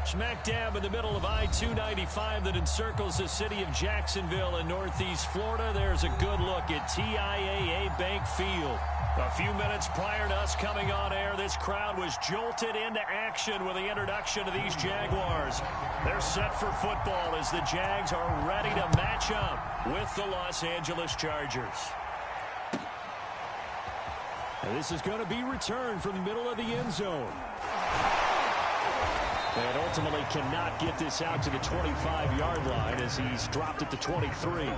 Smack dab in the middle of I-295 that encircles the city of Jacksonville in northeast Florida. There's a good look at TIAA Bank Field. A few minutes prior to us coming on air, this crowd was jolted into action with the introduction of these Jaguars. They're set for football as the Jags are ready to match up with the Los Angeles Chargers. And this is going to be returned from the middle of the end zone. And ultimately cannot get this out to the 25-yard line as he's dropped at the 23.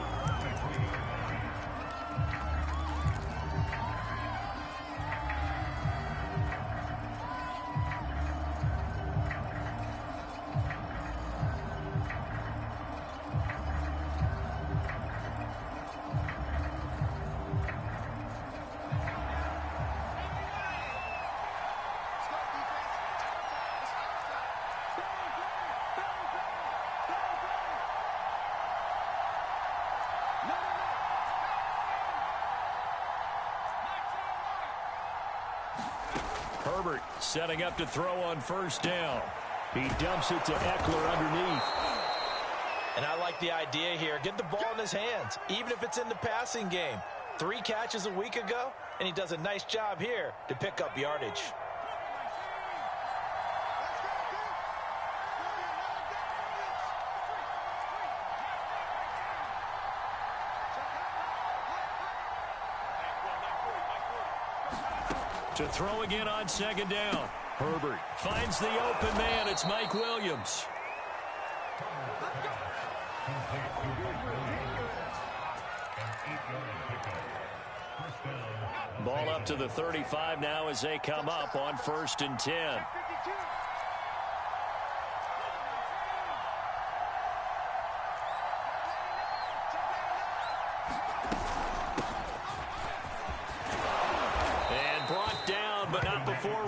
Herbert setting up to throw on first down. He dumps it to Eckler underneath. And I like the idea here. Get the ball in his hands, even if it's in the passing game. 3 catches a week ago, and he does a nice job here to pick up yardage. To throw again on second down. Herbert finds the open man. It's Mike Williams. Ball up to the 35 now as they come up on 1st and 10.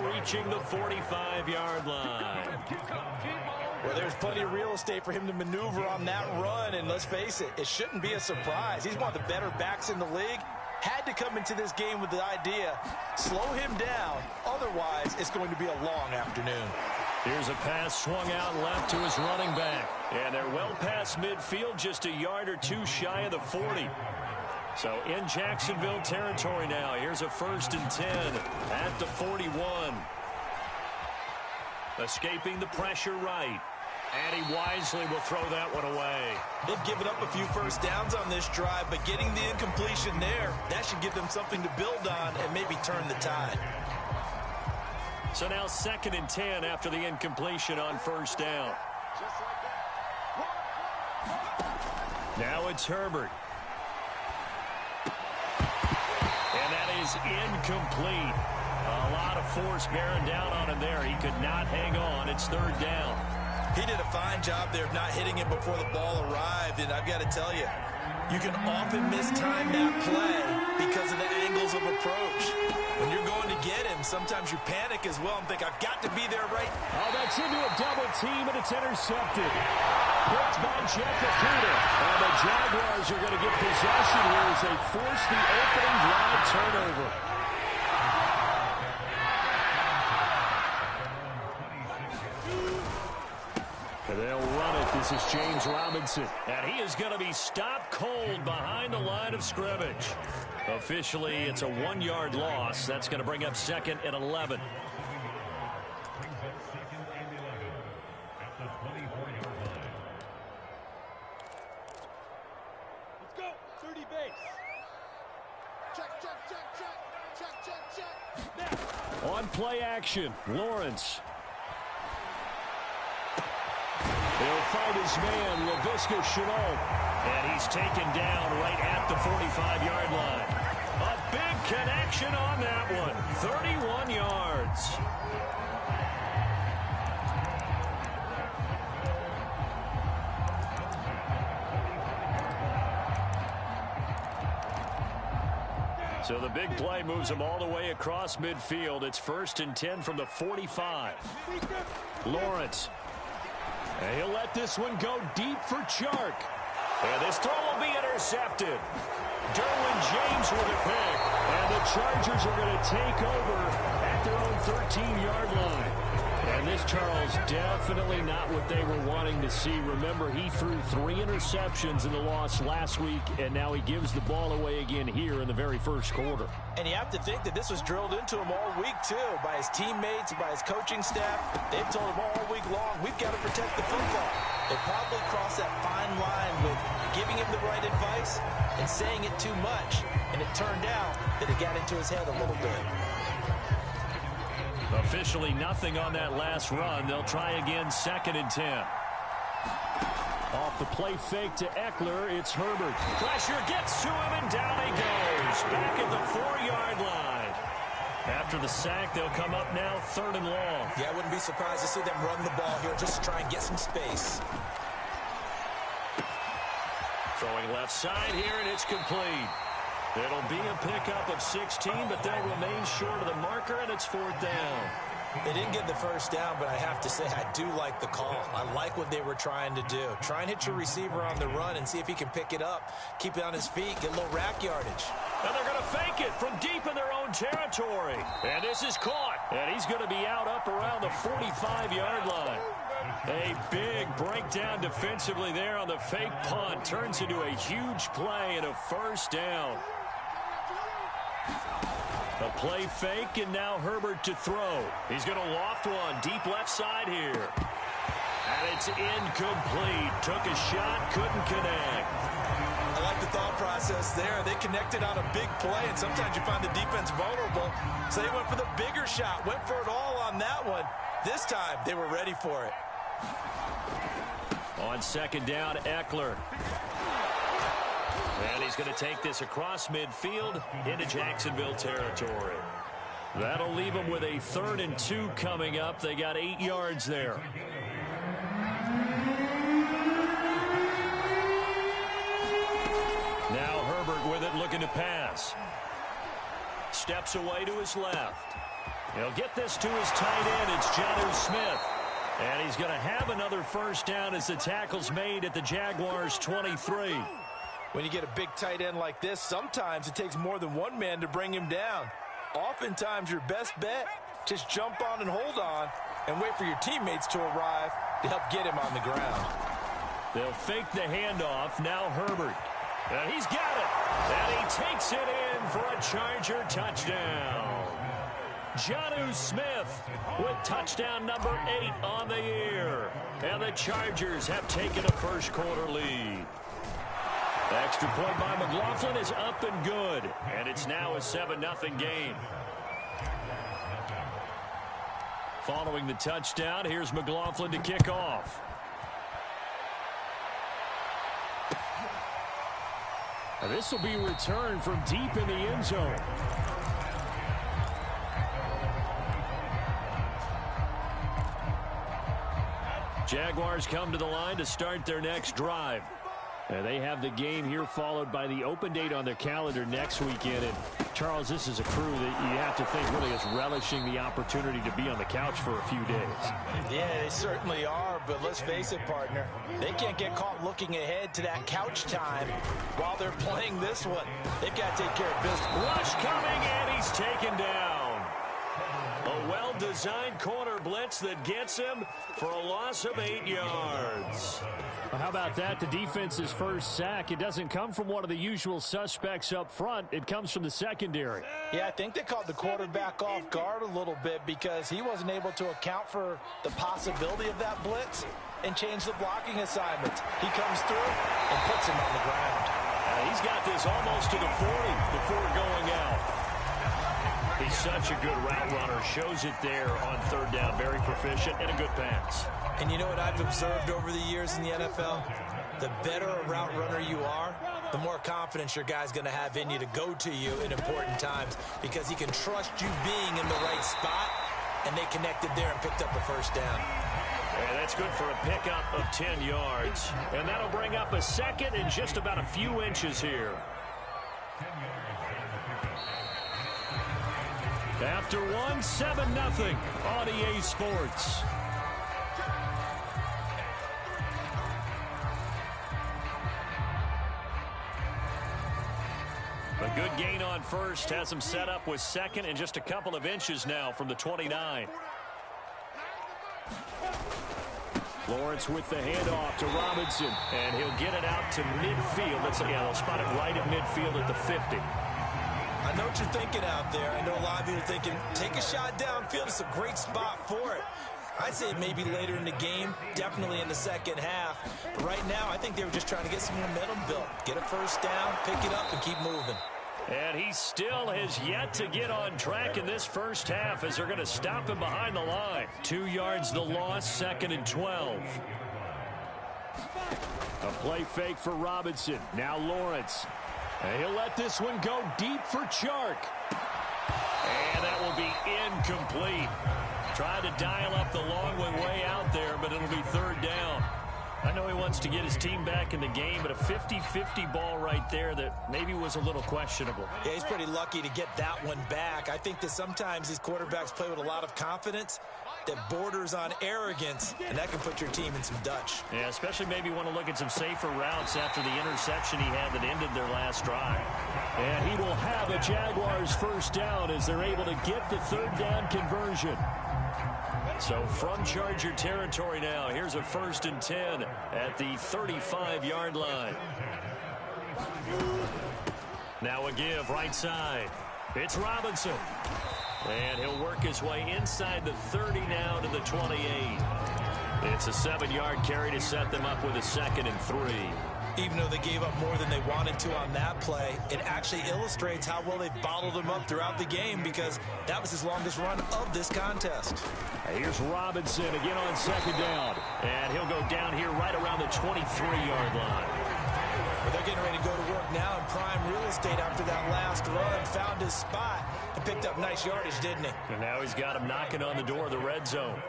Reaching the 45-yard line. Well, there's plenty of real estate for him to maneuver on that run, and let's face it, it shouldn't be a surprise. He's one of the better backs in the league. Had to come into this game with the idea, slow him down, otherwise it's going to be a long afternoon. Here's a pass swung out left to his running back, and they're well past midfield, just a yard or two shy of the 40. So in Jacksonville territory now. Here's a 1st and 10 at the 41. Escaping the pressure right. And he wisely will throw that one away. They've given up a few first downs on this drive, but getting the incompletion there, that should give them something to build on and maybe turn the tide. So now 2nd and 10 after the incompletion on 1st down. Now it's Herbert. Is incomplete. A lot of force bearing down on him there. He could not hang on. It's 3rd down. He did a fine job there of not hitting it before the ball arrived, and I've got to tell you, you can often mistime that play because of the angles of approach. When you're going to get him, sometimes you panic as well and think, I've got to be there right. Oh, that's into a double team, and it's intercepted. Picked by Jeff Okuda. And the Jaguars are going to get possession here as they force the opening drive turnover. And they'll run it. This is James Robinson. And he is going to be stopped cold behind the line of scrimmage. Officially, it's a 1-yard loss. That's going to bring up 2nd and 11. On play action, Lawrence. He'll fight his man, Laviska Shenault. And he's taken down right at the 45-yard line. A big connection on that one. 31 yards. So the big play moves him all the way across midfield. It's 1st and 10 from the 45. Lawrence. And he'll let this one go deep for Chark. And this throw will be intercepted. Derwin James with a pick. And the Chargers are going to take over at their own 13-yard line. And this, Charles, definitely not what they were wanting to see. Remember, he threw 3 interceptions in the loss last week, and now he gives the ball away again here in the very first quarter. And you have to think that this was drilled into him all week, too, by his teammates, by his coaching staff. They've told him all week long, we've got to protect the football. They probably crossed that fine line with giving him the right advice and saying it too much. And it turned out that it got into his head a little bit. Officially nothing on that last run. They'll try again, 2nd and 10. Off the play fake to Eckler, it's Herbert. Pressure gets to him, and down he goes. Back at the 4-yard line. After the sack, they'll come up now 3rd and long. Yeah, I wouldn't be surprised to see them run the ball here just to try and get some space. Throwing left side here, and it's complete. It'll be a pickup of 16, but they'll remain short of the marker, and it's 4th down. They didn't get the first down, but I have to say I do like the call. I like what they were trying to do. Try and hit your receiver on the run and see if he can pick it up, keep it on his feet, get a little rack yardage. And they're going to fake it from deep in their own territory. And this is caught. And he's going to be out up around the 45-yard line. A big breakdown defensively there on the fake punt. Turns into a huge play and a 1st down. A play fake, and now Herbert to throw. He's going to loft one deep left side here. And it's incomplete. Took a shot, couldn't connect. I like the thought process there. They connected on a big play, and sometimes you find the defense vulnerable. So they went for the bigger shot, went for it all on that one. This time, they were ready for it. On 2nd down, Eckler. And he's going to take this across midfield into Jacksonville territory. That'll leave them with a 3rd and 2 coming up. They got 8 yards there. Now Herbert with it, looking to pass. Steps away to his left. He'll get this to his tight end. It's Jonnu Smith. And he's going to have another 1st down as the tackle's made at the Jaguars' 23. When you get a big tight end like this, sometimes it takes more than one man to bring him down. Oftentimes, your best bet, just jump on and hold on and wait for your teammates to arrive to help get him on the ground. They'll fake the handoff. Now Herbert. And he's got it. And he takes it in for a Charger touchdown. Jonnu Smith with touchdown number 8 on the year. And the Chargers have taken a first quarter lead. The extra point by McLaughlin is up and good. And it's now a 7-0 game. Following the touchdown, here's McLaughlin to kick off. Now this will be returned from deep in the end zone. Jaguars come to the line to start their next drive. They have the game here followed by the open date on their calendar next weekend. And Charles, this is a crew that you have to think really is relishing the opportunity to be on the couch for a few days. Yeah, they certainly are, but let's face it, partner. They can't get caught looking ahead to that couch time while they're playing this one. They've got to take care of business. Rush coming, and he's taken down. A well-designed corner blitz that gets him for a loss of 8 yards. Well, how about that? The defense's first sack. It doesn't come from one of the usual suspects up front. It comes from the secondary. Yeah, I think they caught the quarterback off guard a little bit because he wasn't able to account for the possibility of that blitz and change the blocking assignments. He comes through and puts him on the ground. He's got this almost to the 40 before going out. He's such a good route runner. Shows it there on 3rd down. Very proficient and a good pass. And you know what I've observed over the years in the NFL? The better a route runner you are, the more confidence your guy's going to have in you to go to you in important times because he can trust you being in the right spot, and they connected there and picked up a 1st down. And that's good for a pickup of 10 yards. And that'll bring up a 2nd and just about a few inches here. After 7-0 on EA Sports. A good gain on first has him set up with 2nd and just a couple of inches now from the 29. Lawrence with the handoff to Robinson, and he'll get it out to midfield. They'll spot it right at midfield at the 50. I know what you're thinking out there. I know a lot of you are thinking, take a shot downfield. It's a great spot for it. I'd say maybe later in the game, definitely in the second half. But right now, I think they were just trying to get some momentum built. Get a first down, pick it up, and keep moving. And he still has yet to get on track in this first half as they're going to stop him behind the line. 2 yards the loss, 2nd and 12. A play fake for Robinson. Now Lawrence. And he'll let this one go deep for Chark. And that will be incomplete. Tried to dial up the long one way out there, but it'll be 3rd down. I know he wants to get his team back in the game, but a 50-50 ball right there that maybe was a little questionable. Yeah, he's pretty lucky to get that one back. I think that sometimes these quarterbacks play with a lot of confidence that borders on arrogance, and that can put your team in some Dutch. Yeah, especially maybe want to look at some safer routes after the interception he had that ended their last drive. And he will have a Jaguars first down as they're able to get the 3rd down conversion. So from Charger territory now, here's a 1st and 10 at the 35-yard line. Now a give right side. It's Robinson. And he'll work his way inside the 30 now to the 28. It's a 7-yard carry to set them up with a 2nd and 3. Even though they gave up more than they wanted to on that play, it actually illustrates how well they've bottled him up throughout the game because that was his longest run of this contest. Here's Robinson again on 2nd down. And he'll go down here right around the 23-yard line. Well, they're getting ready to go to work now in prime real estate after that last run. Found his spot and picked up nice yardage, didn't he? And now he's got him knocking on the door of the red zone.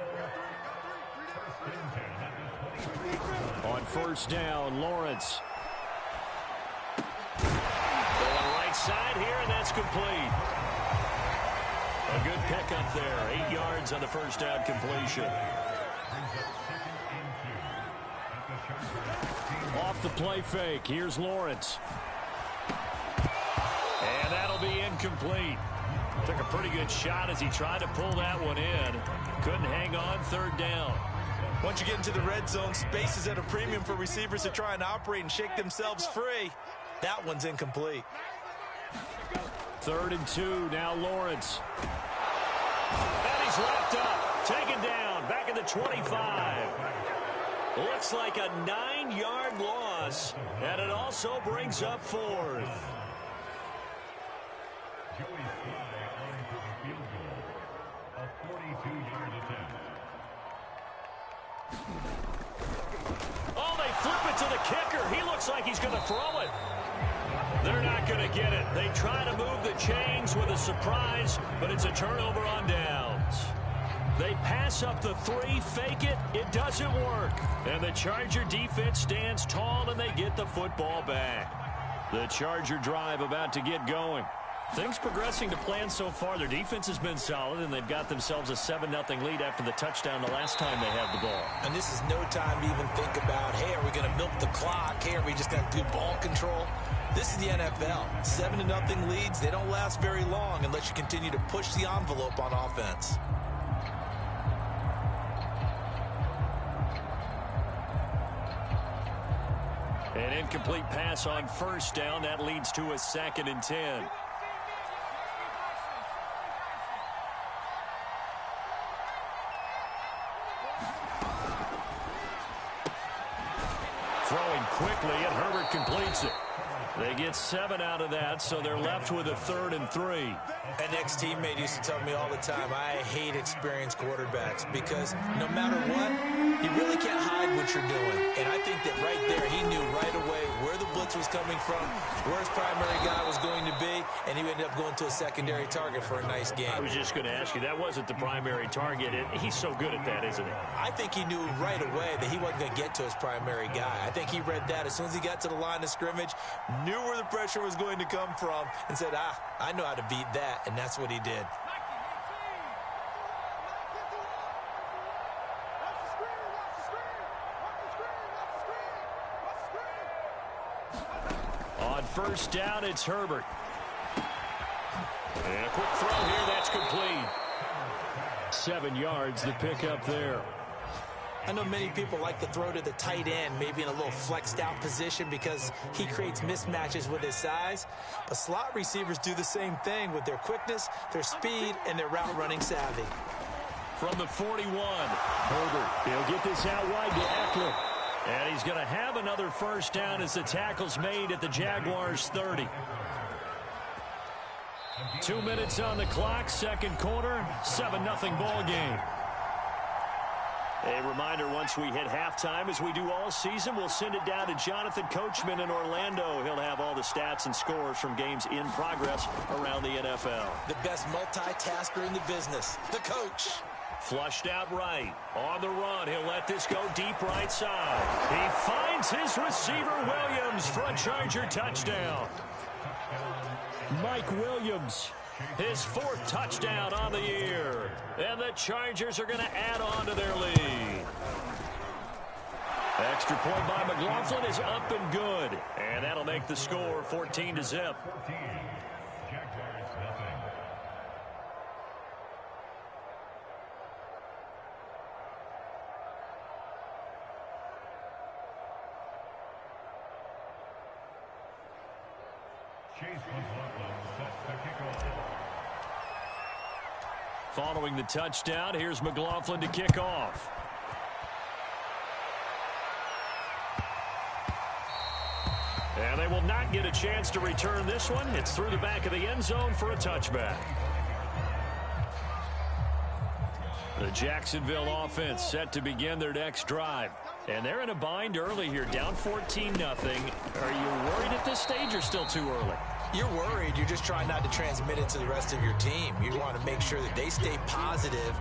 On 1st down, Lawrence. Going right side here, and that's complete. A good pickup there. 8 yards on the 1st down completion. Off the play fake, here's Lawrence. And that'll be incomplete. Took a pretty good shot as he tried to pull that one in. Couldn't hang on, 3rd down. Once you get into the red zone, space is at a premium for receivers to try and operate and shake themselves free. That one's incomplete. 3rd and 2, now Lawrence. And he's wrapped up, taken down, back at the 25. Looks like a 9-yard loss, and it also brings up 4th. Oh, they flip it to the kicker. He looks like he's going to throw it. They're not going to get it. They try to move the chains with a surprise, but it's a turnover on downs. They pass up the 3, fake it. It doesn't work. And the Charger defense stands tall, and they get the football back. The Charger drive about to get going. Things progressing to plan so far. Their defense has been solid, and they've got themselves a 7-0 lead after the touchdown the last time they had the ball. And this is no time to even think about, hey, are we going to milk the clock? Hey, are we just going to do ball control? This is the NFL. 7-0 leads, they don't last very long unless you continue to push the envelope on offense. An incomplete pass on 1st down. That leads to a 2nd and 10. Throwing quickly, and Herbert completes it. They get 7 out of that, so they're left with a 3rd and 3. An ex-teammate used to tell me all the time, I hate experienced quarterbacks because no matter what, you really can't hide what you're doing. And I think that right there, he knew right away where the blitz was coming from, where his primary guy was going to be, and he ended up going to a secondary target for a nice game. I was just going to ask you, that wasn't the primary target. He's so good at that, isn't he? I think he knew right away that he wasn't going to get to his primary guy. I think he read that as soon as he got to the line of scrimmage, knew where the pressure was going to come from, and said, I know how to beat that, and that's what he did. On 1st down, it's Herbert. And a quick throw here, that's complete. 7 yards, the pickup there. I know many people like to throw to the tight end, maybe in a little flexed out position because he creates mismatches with his size. But slot receivers do the same thing with their quickness, their speed, and their route running savvy. From the 41, Herbert, he'll get this out wide to Eckler. And he's going to have another first down as the tackle's made at the Jaguars' 30. 2 minutes on the clock, second quarter, 7-0 ball game. A reminder, once we hit halftime, as we do all season, we'll send it down to Jonathan Coachman in Orlando. He'll have all the stats and scores from games in progress around the NFL. The best multitasker in the business, the coach. Flushed out right. On the run, he'll let this go deep right side. He finds his receiver, Williams, for a Charger touchdown. Mike Williams, his 4th touchdown on the year. And the Chargers are going to add on to their lead. Extra point by McLaughlin is up and good. And that'll make the score 14-0. Following the touchdown, here's McLaughlin to kick off. And they will not get a chance to return this one. It's through the back of the end zone for a touchback. The Jacksonville offense set to begin their next drive. And they're in a bind early here, down 14-0. Are you worried at this stage or still too early? You're worried. You're just trying not to transmit it to the rest of your team. You want to make sure that they stay positive.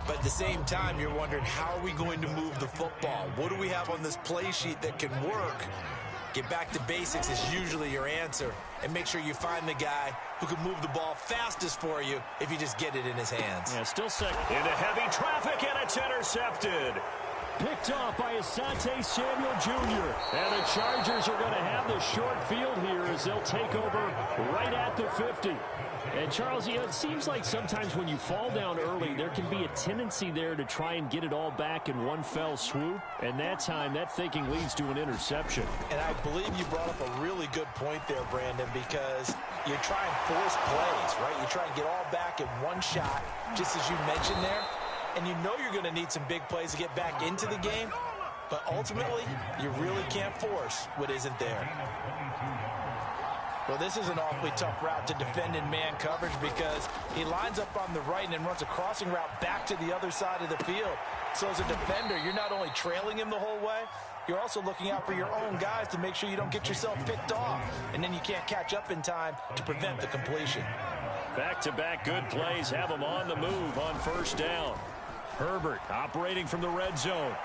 But at the same time, you're wondering, how are we going to move the football? What do we have on this play sheet that can work? Get back to basics is usually your answer. And make sure you find the guy who can move the ball fastest for you if you just get it in his hands. Yeah, still second. Into heavy traffic, and it's intercepted. Picked off by Asante Samuel Jr. And the Chargers are going to have the short field here as they'll take over right at the 50. And, Charles, you know, it seems like sometimes when you fall down early, there can be a tendency there to try and get it all back in one fell swoop. And that time, that thinking leads to an interception. And I believe you brought up a really good point there, Brandon, because you try and force plays, right? You try and get all back in one shot, just as you mentioned there. And you know you're going to need some big plays to get back into the game. But ultimately, you really can't force what isn't there. Well, this is an awfully tough route to defend in man coverage because he lines up on the right and then runs a crossing route back to the other side of the field. So as a defender, you're not only trailing him the whole way, you're also looking out for your own guys to make sure you don't get yourself picked off. And then you can't catch up in time to prevent the completion. Back-to-back good plays have him on the move on first down. Herbert operating from the red zone.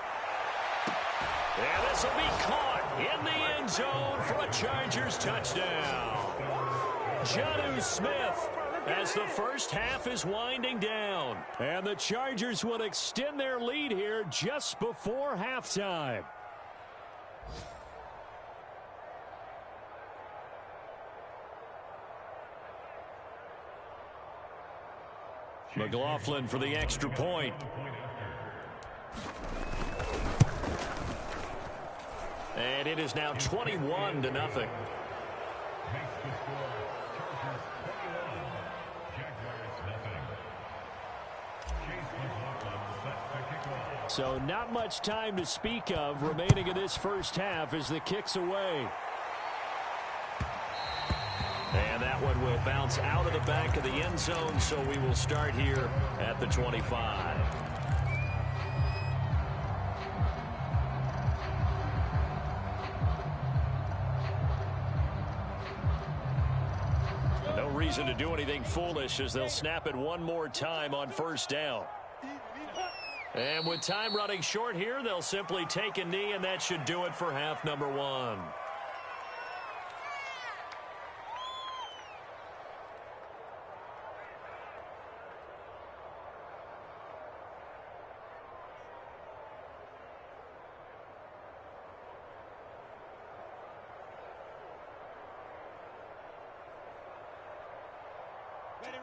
And this will be caught in the end zone for a Chargers touchdown. Jonnu Smith as the first half is winding down. And the Chargers will extend their lead here just before halftime. McLaughlin for the extra point. And it is now 21-0. So not much time to speak of remaining in this first half as the kick's away. And that one will bounce out of the back of the end zone, so we will start here at the 25. No reason to do anything foolish as they'll snap it one more time on first down. And with time running short here, they'll simply take a knee, and that should do it for half number one.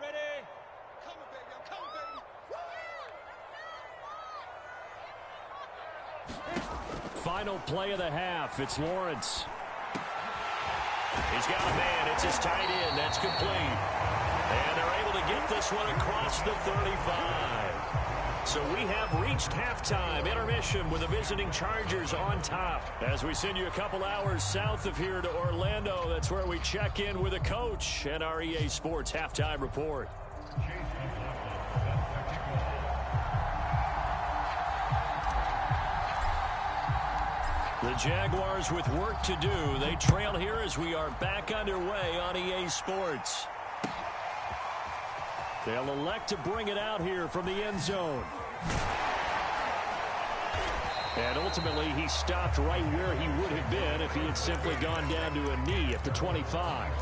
Ready? Come on, baby. Come on, baby. Final play of the half. It's Lawrence. He's got a man. It's his tight end. That's complete. And they're able to get this one across the 35. So we have reached halftime intermission with the visiting Chargers on top. As we send you a couple hours south of here to Orlando, that's where we check in with a coach and our EA Sports halftime report. The Jaguars with work to do. They trail here as we are back underway on EA Sports. They'll elect to bring it out here from the end zone. And ultimately, he stopped right where he would have been if he had simply gone down to a knee at the 25.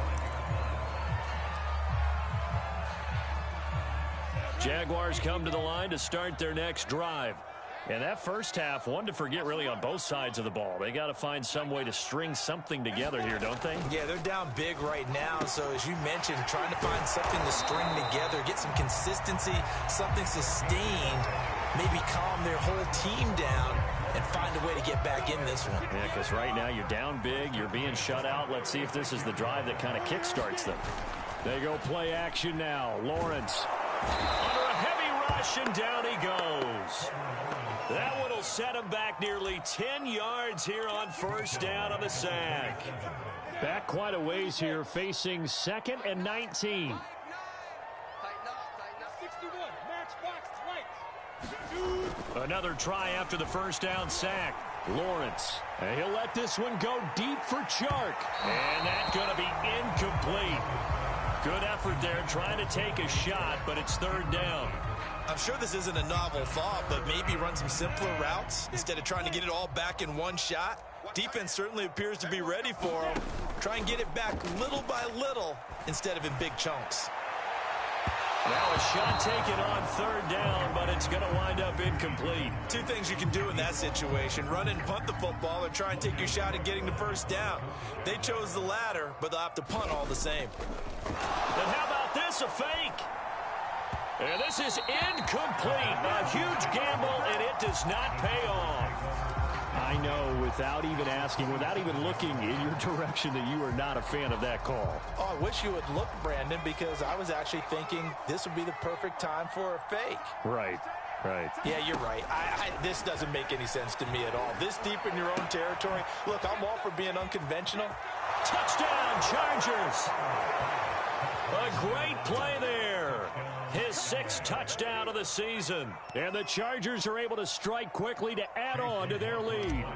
Jaguars come to the line to start their next drive. And that first half, one to forget really on both sides of the ball. They got to find some way to string something together here, don't they? Yeah, they're down big right now. So as you mentioned, trying to find something to string together, get some consistency, something sustained, maybe calm their whole team down and find a way to get back in this one. Yeah, because right now you're down big, you're being shut out. Let's see if this is the drive that kind of kickstarts them. They go play action now. Lawrence under a heavy rush, and down he goes. That one will set him back nearly 10 yards here on first down on the sack. Back quite a ways here, facing 2nd and 19. Another try after the first down sack. Lawrence, and he'll let this one go deep for Chark. And that's going to be incomplete. Good effort there trying to take a shot, but it's 3rd down. I'm sure this isn't a novel thought, but maybe run some simpler routes instead of trying to get it all back in one shot. Defense certainly appears to be ready for him. Try and get it back little by little instead of in big chunks. Now a shot taken on 3rd down, but it's going to wind up incomplete. Two things you can do in that situation: run and punt the football, or try and take your shot at getting the first down. They chose the latter, but they'll have to punt all the same. And how about this, a fake? And this is incomplete. A huge gamble, and it does not pay off. I know, without even asking, without even looking in your direction, that you are not a fan of that call. Oh, I wish you would look, Brandon, because I was actually thinking this would be the perfect time for a fake. Right. Yeah, you're right. This doesn't make any sense to me at all. This deep in your own territory. Look, I'm all for being unconventional. Touchdown, Chargers. A great play there. His 6th touchdown of the season. And the Chargers are able to strike quickly to add on to their lead.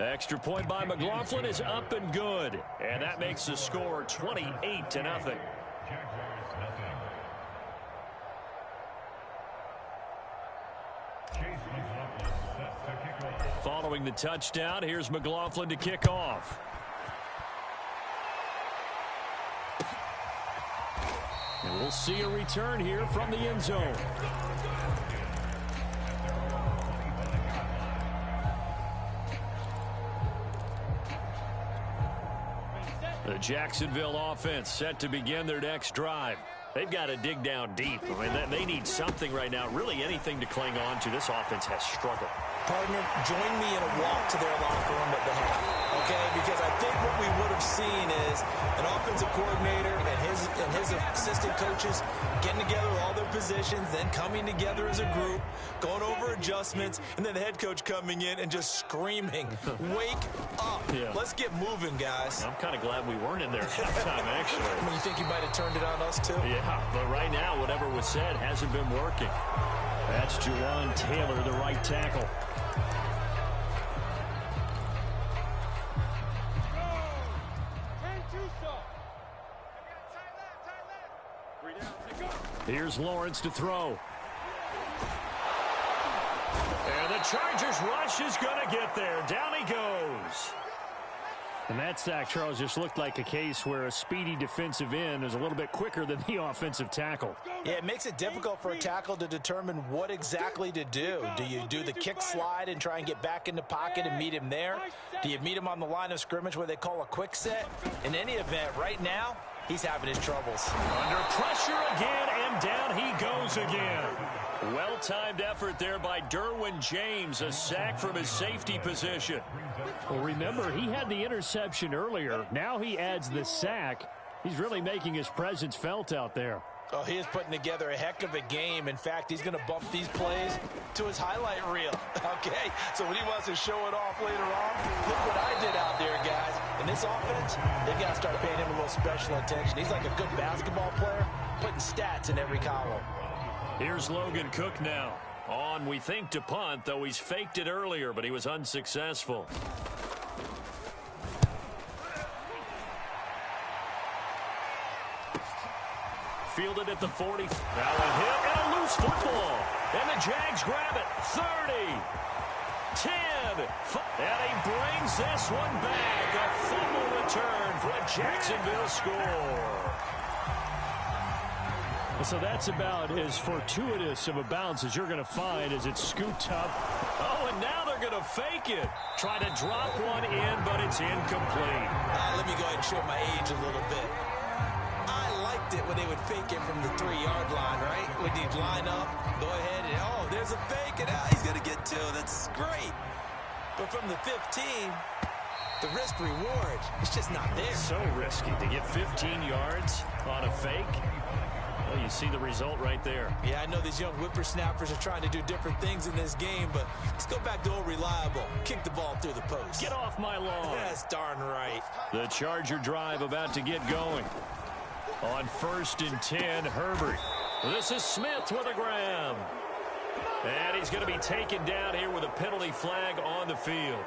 Extra point by McLaughlin is up and good. And that makes the score 28-0. Following the touchdown, here's McLaughlin to kick off. And we'll see a return here from the end zone. The Jacksonville offense set to begin their next drive. They've got to dig down deep. I mean, they need something right now, really anything to cling on to. This offense has struggled. Partner, join me in a walk to their locker room at the half, okay? Because I think what we would have seen is an offensive coordinator and his assistant coaches getting together with all their positions, then coming together as a group, going over adjustments, and then the head coach coming in and just screaming, "Wake up. Yeah. Let's get moving, guys." I'm kind of glad we weren't in there at halftime, actually. I mean, you think he might have turned it on us, too? Yeah, but right now, whatever was said hasn't been working. That's Juwan Taylor, the right tackle. Here's Lawrence to throw. And the Chargers rush is going to get there. Down he goes. And that sack, Charles, just looked like a case where a speedy defensive end is a little bit quicker than the offensive tackle. Yeah, it makes it difficult for a tackle to determine what exactly to do. Do you do the kick slide and try and get back in the pocket and meet him there? Do you meet him on the line of scrimmage where they call a quick set? In any event, right now, he's having his troubles. Under pressure again, and down he goes again. Well-timed effort there by Derwin James, a sack from his safety position. Well, remember, he had the interception earlier. Now he adds the sack. He's really making his presence felt out there. Oh, he is putting together a heck of a game. In fact, he's going to bump these plays to his highlight reel. Okay, so when he wants to show it off later on, look what I did out there, guys. In this offense, they got to start paying him a little special attention. He's like a good basketball player, putting stats in every column. Here's Logan Cook now. On, we think, to punt, though he's faked it earlier, but he was unsuccessful. Fielded at the 40. Now a hit and a loose football. And the Jags grab it. 30. 10. And he brings this one back. A fumble return for a Jacksonville score. So that's about as fortuitous of a bounce as you're going to find as it's scooped up. Oh, and now they're going to fake it. Try to drop one in, but it's incomplete. Let me go ahead and show my age a little bit. I liked it when they would fake it from the 3-yard line, right? When you line up, go ahead and, oh, there's a fake, and he's going to get two. That's great. But from the 15, the risk-reward, it's just not there. So risky to get 15 yards on a fake. Well, you see the result right there. Yeah, I know these young whippersnappers are trying to do different things in this game, but let's go back to old reliable. Kick the ball through the post. Get off my lawn. That's darn right. The Charger drive about to get going. On 1st and 10, Herbert. This is Smith with a grab. And he's going to be taken down here with a penalty flag on the field.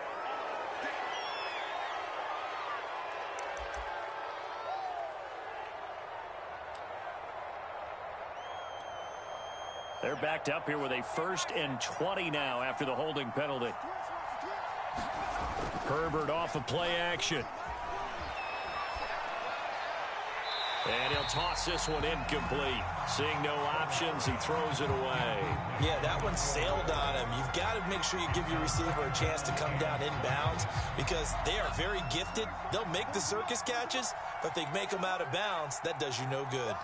They're backed up here with a 1st and 20 now after the holding penalty. Herbert off of play action. And he'll toss this one incomplete. Seeing no options, he throws it away. Yeah, that one sailed on him. You've got to make sure you give your receiver a chance to come down inbounds because they are very gifted. They'll make the circus catches, but if they make them out of bounds, that does you no good.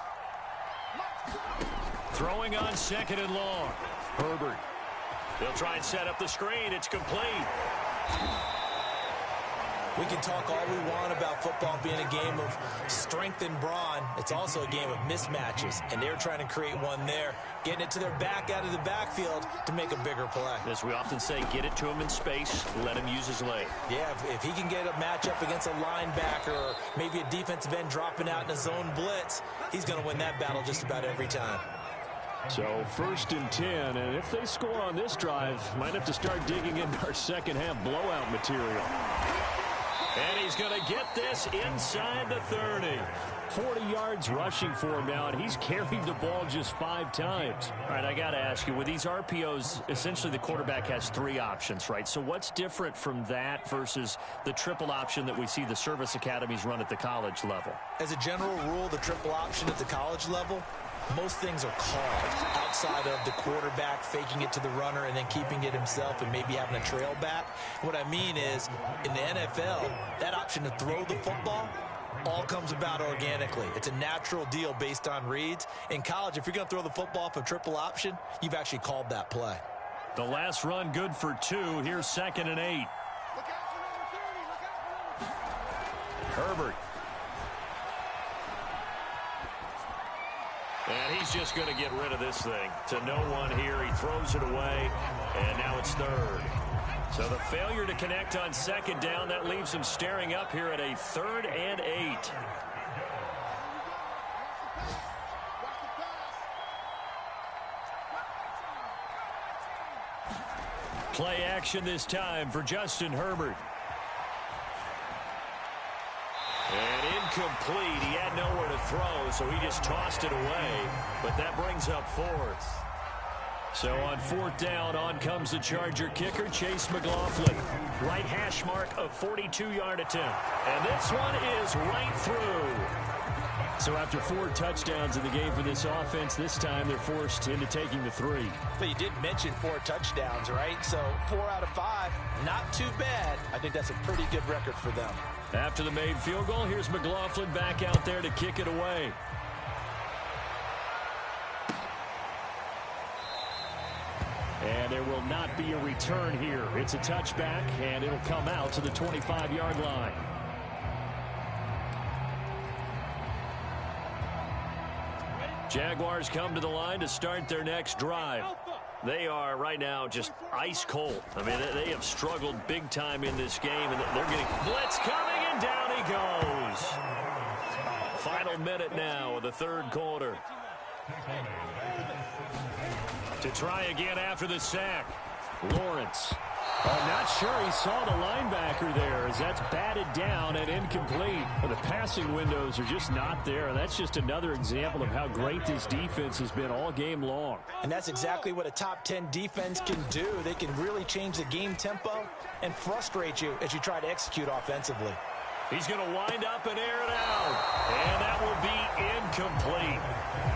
Throwing on 2nd and long. Herbert. They'll try and set up the screen. It's complete. We can talk all we want about football being a game of strength and brawn. It's also a game of mismatches, and they're trying to create one there, getting it to their back out of the backfield to make a bigger play. As we often say, get it to him in space, let him use his leg. Yeah, if he can get a matchup against a linebacker or maybe a defensive end dropping out in a zone blitz, he's going to win that battle just about every time. So 1st and 10, and if they score on this drive, might have to start digging into our second half blowout material. And he's going to get this inside the 30. 40 yards rushing for him now, and he's carried the ball just 5 times. All right, I got to ask you, with these RPOs, essentially the quarterback has 3 options, right? So what's different from that versus the triple option that we see the service academies run at the college level? As a general rule, the triple option at the college level, most things are called outside of the quarterback faking it to the runner and then keeping it himself and maybe having a trail back. What I mean is, in the NFL, that option to throw the football all comes about organically. It's a natural deal based on reads. In college, if you're going to throw the football for triple option, you've actually called that play. The last run good for 2. Here's 2nd and 8. Herbert. And he's just going to get rid of this thing. To no one here. He throws it away. And now it's 3rd. So the failure to connect on 2nd down, that leaves him staring up here at a 3rd and 8. Play action this time for Justin Herbert. And incomplete. He had nowhere to throw, so he just tossed it away. But that brings up 4th. So on 4th down, on comes the Charger kicker, Chase McLaughlin. Right hash mark of 42-yard attempt. And this one is right through. So after 4 touchdowns in the game for this offense, this time they're forced into taking the 3. But you did mention 4 touchdowns, right? So 4 out of 5, not too bad. I think that's a pretty good record for them. After the made field goal, here's McLaughlin back out there to kick it away. And there will not be a return here. It's a touchback, and it'll come out to the 25-yard line. Jaguars come to the line to start their next drive. They are right now just ice cold. I mean, they have struggled big time in this game, and they're getting blitz coming, and down he goes. Final minute now of the third quarter. To try again after the sack. Lawrence. I'm not sure he saw the linebacker there as that's batted down and incomplete. The passing windows are just not there. That's just another example of how great this defense has been all game long. And that's exactly what a top 10 defense can do. They can really change the game tempo and frustrate you as you try to execute offensively. He's going to wind up and air it out. And that will be incomplete.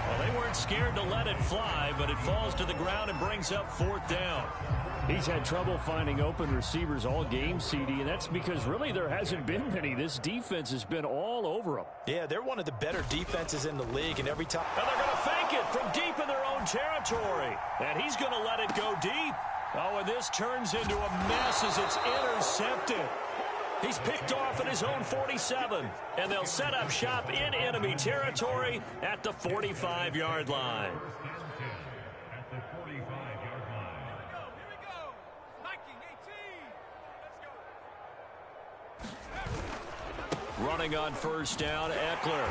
Well, they weren't scared to let it fly, but it falls to the ground and brings up 4th down. He's had trouble finding open receivers all game, CD, and that's because really there hasn't been many. This defense has been all over them. Yeah, they're one of the better defenses in the league, and every time... And they're going to fake it from deep in their own territory. And he's going to let it go deep. Oh, and this turns into a mess as it's intercepted. He's picked off at his own 47, and they'll set up shop in enemy territory at the 45-yard line. Running on first down, Eckler.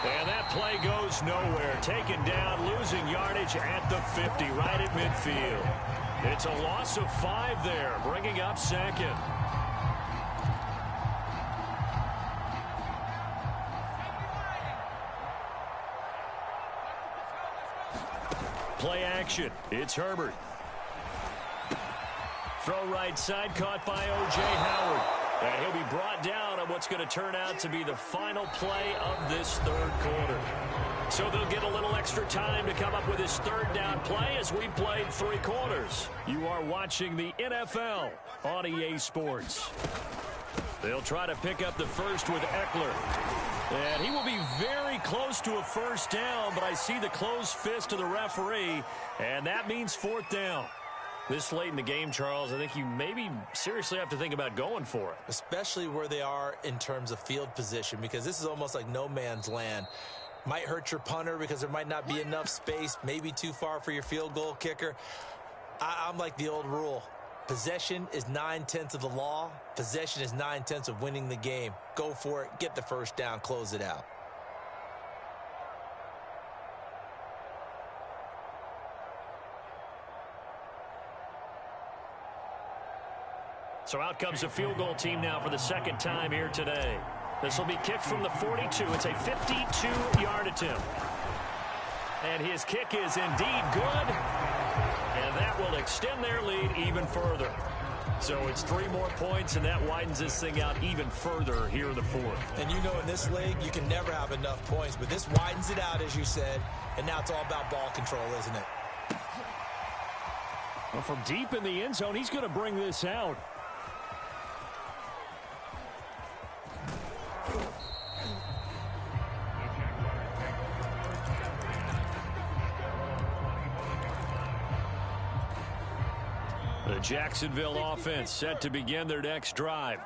And that play goes nowhere. Taken down, losing yardage at the 50, right at midfield. It's a loss of 5 there, bringing up 2nd. Play action. It's Herbert. Throw right side, caught by O.J. Howard. And he'll be brought down on what's going to turn out to be the final play of this third quarter. So they'll get a little extra time to come up with his 3rd down play as we've played 3 quarters. You are watching the NFL on EA Sports. They'll try to pick up the first with Eckler. And he will be very close to a 1st down, but I see the closed fist of the referee, and that means 4th down. This late in the game, Charles, I think you maybe seriously have to think about going for it. Especially where they are in terms of field position, because this is almost like no man's land. Might hurt your punter because there might not be enough space, maybe too far for your field goal kicker. I'm like the old rule. Possession is 9/10 of the law. Possession is 9/10 of winning the game. Go for it. Get the 1st down. Close it out. So out comes the field goal team now for the 2nd time here today. This will be kicked from the 42. It's a 52-yard attempt. And his kick is indeed good. And that will extend their lead even further. So it's 3 more points, and that widens this thing out even further here in the 4th. And you know in this league, you can never have enough points. But this widens it out, as you said. And now it's all about ball control, isn't it? Well, from deep in the end zone, he's going to bring this out. The Jacksonville offense set to begin their next drive.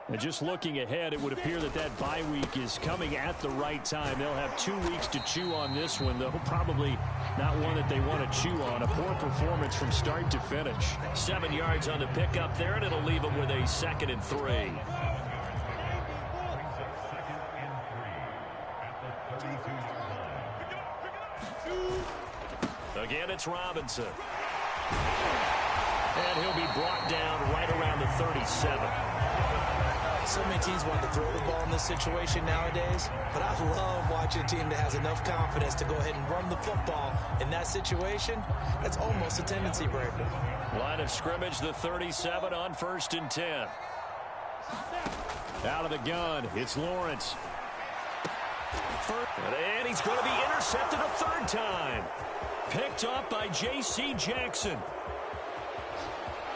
And just looking ahead, it would appear that that bye week is coming at the right time. They'll have 2 weeks to chew on this one, though probably not one that they want to chew on. A poor performance from start to finish. 7 yards on the pickup there, and it'll leave them with a 2nd and 3. Again, it's Robinson. And he'll be brought down right around the 37. So many teams want to throw the ball in this situation nowadays, but I love watching a team that has enough confidence to go ahead and run the football. In that situation, that's almost a tendency breaker. Line of scrimmage, the 37 on 1st and 10. Out of the gun, it's Lawrence. And he's going to be intercepted a third time. Picked off by J.C. Jackson.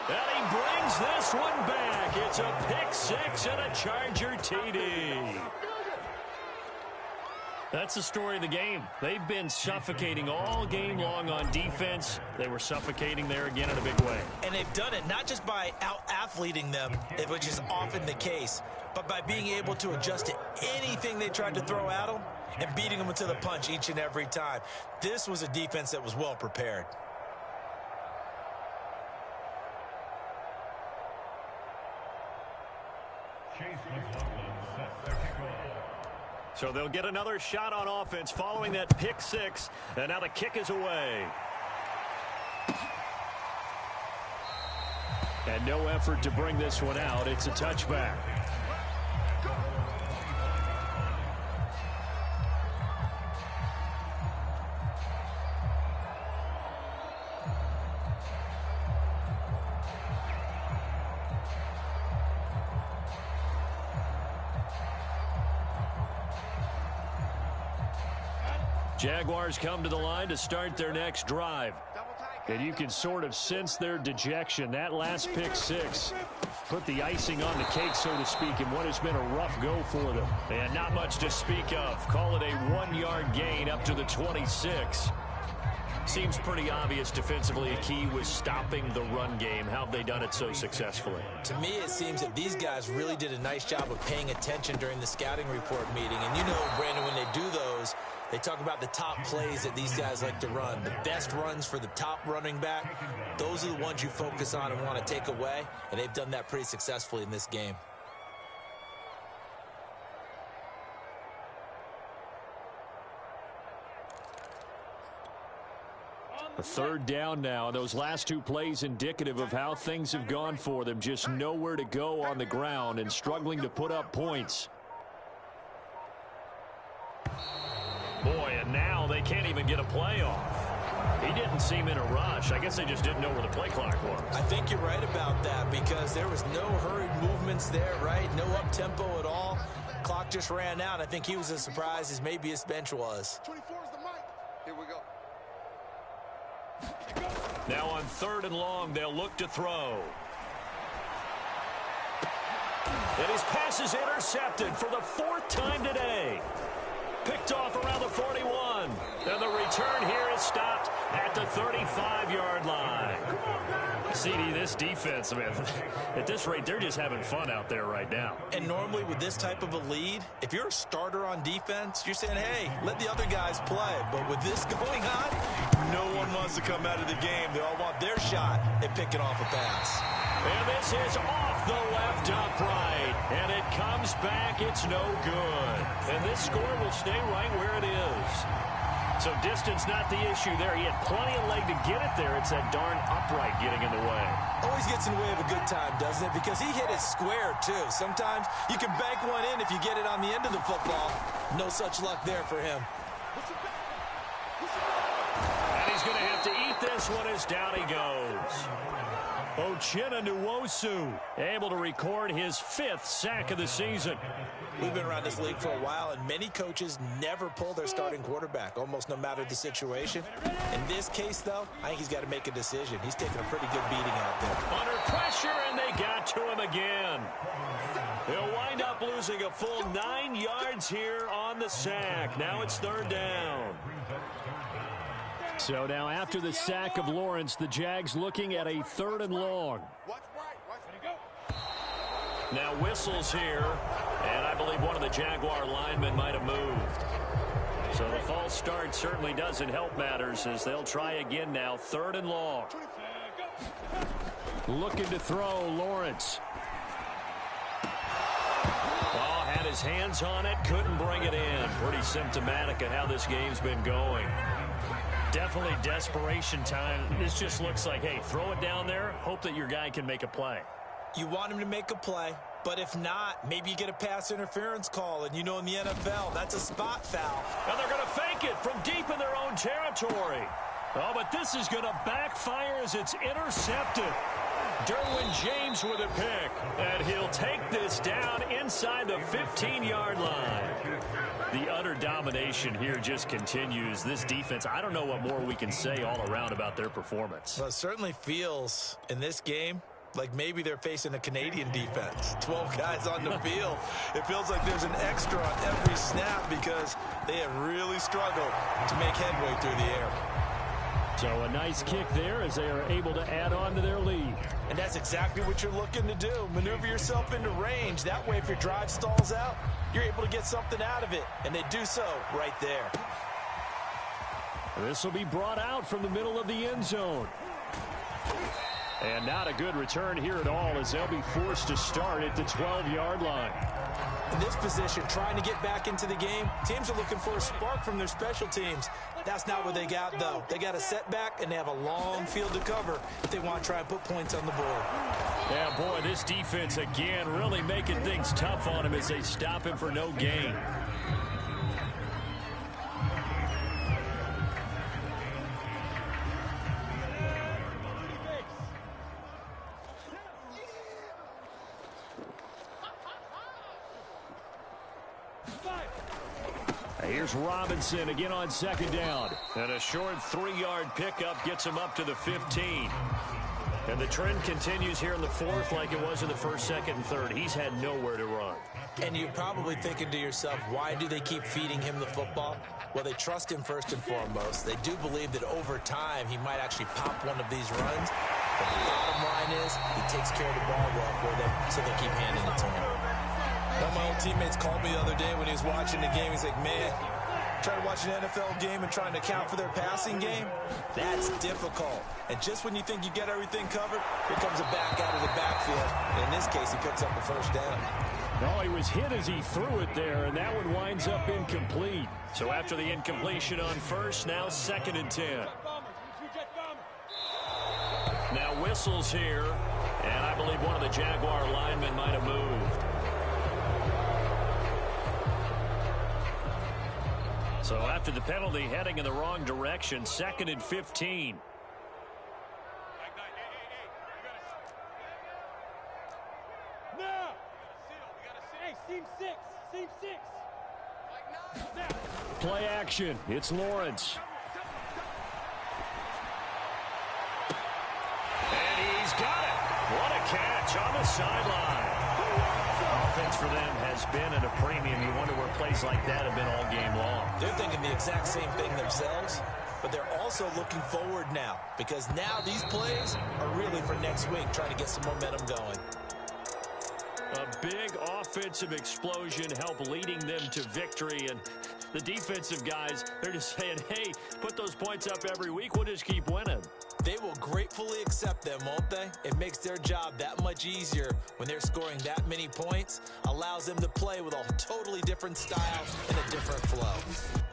And he brings this one back. It's a pick six and a Charger TD. That's the story of the game. They've been suffocating all game long on defense. They were suffocating there again in a big way. And they've done it not just by out-athleting them, which is often the case, but by being able to adjust to anything they tried to throw at them and beating them to the punch each and every time. This was a defense that was well prepared. So they'll get another shot on offense following that pick six, and now the kick is away. And no effort to bring this one out. It's a touchback. Jaguars come to the line to start their next drive. And you can sort of sense their dejection. That last pick six put the icing on the cake, so to speak, in what has been a rough go for them. And not much to speak of. Call it a 1-yard gain up to the 26. Seems pretty obvious defensively a key was stopping the run game. How have they done it so successfully? To me, it seems that these guys really did a nice job of paying attention during the scouting report meeting. And you know, Brandon, when they do those, they talk about the top plays that these guys like to run. The best runs for the top running back. Those are the ones you focus on and want to take away. And they've done that pretty successfully in this game. A third down now. Those last two plays indicative of how things have gone for them. Just nowhere to go on the ground and struggling to put up points. Boy, and now they can't even get a play off. He didn't seem in a rush. I guess they just didn't know where the play clock was. I think you're right about that because there was no hurried movements there, right? No up-tempo at all. Clock just ran out. I think he was as surprised as maybe his bench was. 24 is the mic. Here we go. Now on third and long, they'll look to throw. And his pass is intercepted for the fourth time today. Picked off around the 41. And the return here is stopped at the 35-yard line. CD, this defense, I mean, at this rate, they're just having fun out there right now. And normally with this type of a lead, if you're a starter on defense, you're saying, hey, let the other guys play. But with this going on, no one wants to come out of the game. They all want their shot at picking off a pass. And this is off the left upright. And it comes back. It's no good. And this score will stay right where it is. So distance not the issue there. He had plenty of leg to get it there. It's that darn upright getting in the way. Always gets in the way of a good time, doesn't it? Because he hit it square, too. Sometimes you can bank one in if you get it on the end of the football. No such luck there for him. And he's going to have to eat this one as down he goes. Uchenna Nwosu able to record his 5th sack of the season. We've been around this league for a while, and many coaches never pull their starting quarterback, almost no matter the situation. In this case, though, I think he's got to make a decision. He's taking a pretty good beating out there. Under pressure, and they got to him again. He'll wind up losing a full 9 yards here on the sack. Now it's third down. So now after the sack of Lawrence, the Jags looking at a third and long. Now whistles here, and I believe one of the Jaguar linemen might have moved. So the false start certainly doesn't help matters as they'll try again now, third and long. Looking to throw, Lawrence. Oh, had his hands on it, couldn't bring it in. Pretty symptomatic of how this game's been going. Definitely desperation time. This just looks like, hey, throw it down there, hope that your guy can make a play. You want him to make a play, but if not, maybe you get a pass interference call, and you know in the NFL, that's a spot foul. And they're going to fake it from deep in their own territory. Oh, but this is going to backfire as it's intercepted. Derwin James with a pick. And he'll take this down inside the 15-yard line. The utter domination here just continues. This defense, I don't know what more we can say all around about their performance. Well, it certainly feels in this game like maybe they're facing a Canadian defense. 12 guys on the field. It feels like there's an extra on every snap because they have really struggled to make headway through the air. So a nice kick there as they are able to add on to their lead. And that's exactly what you're looking to do. Maneuver yourself into range. That way, if your drive stalls out, you're able to get something out of it. And they do so right there. This will be brought out from the middle of the end zone. And not a good return here at all as they'll be forced to start at the 12-yard line. In this position, trying to get back into the game, teams are looking for a spark from their special teams. That's not what they got, though. They got a setback, and they have a long field to cover if they want to try and put points on the board. Yeah, boy, this defense, again, really making things tough on him as they stop him for no gain. Here's Robinson again on second down. And a short 3-yard pickup gets him up to the 15. And the trend continues here in the fourth like it was in the first, second, and third. He's had nowhere to run. And you're probably thinking to yourself, why do they keep feeding him the football? Well, they trust him first and foremost. They do believe that over time he might actually pop one of these runs. But the bottom line is he takes care of the ball well for them, so they keep handing it to him. One of my old teammates called me the other day when he was watching the game. He's like, man, trying to watch an NFL game and trying to account for their passing game, that's difficult. And just when you think you get everything covered, here comes a back out of the backfield. And in this case, he picks up the first down. No, he was hit as he threw it there, and that one winds up incomplete. So after the incompletion on first, now 2nd and 10. Now whistles here, and I believe one of the Jaguar linemen might have moved. So after the penalty, heading in the wrong direction, 2nd and 15. Play action. It's Lawrence. And he's got it. What a catch on the sideline. Offense for them has been at a premium. You wonder where plays like that have been all game long. They're thinking the exact same thing themselves, but they're also looking forward now because now these plays are really for next week, trying to get some momentum going. A big offensive explosion help leading them to victory, and the defensive guys, they're just saying, hey, put those points up every week, we'll just keep winning. They will gratefully accept them, won't they? It makes their job that much easier when they're scoring that many points, allows them to play with a totally different style and a different flow.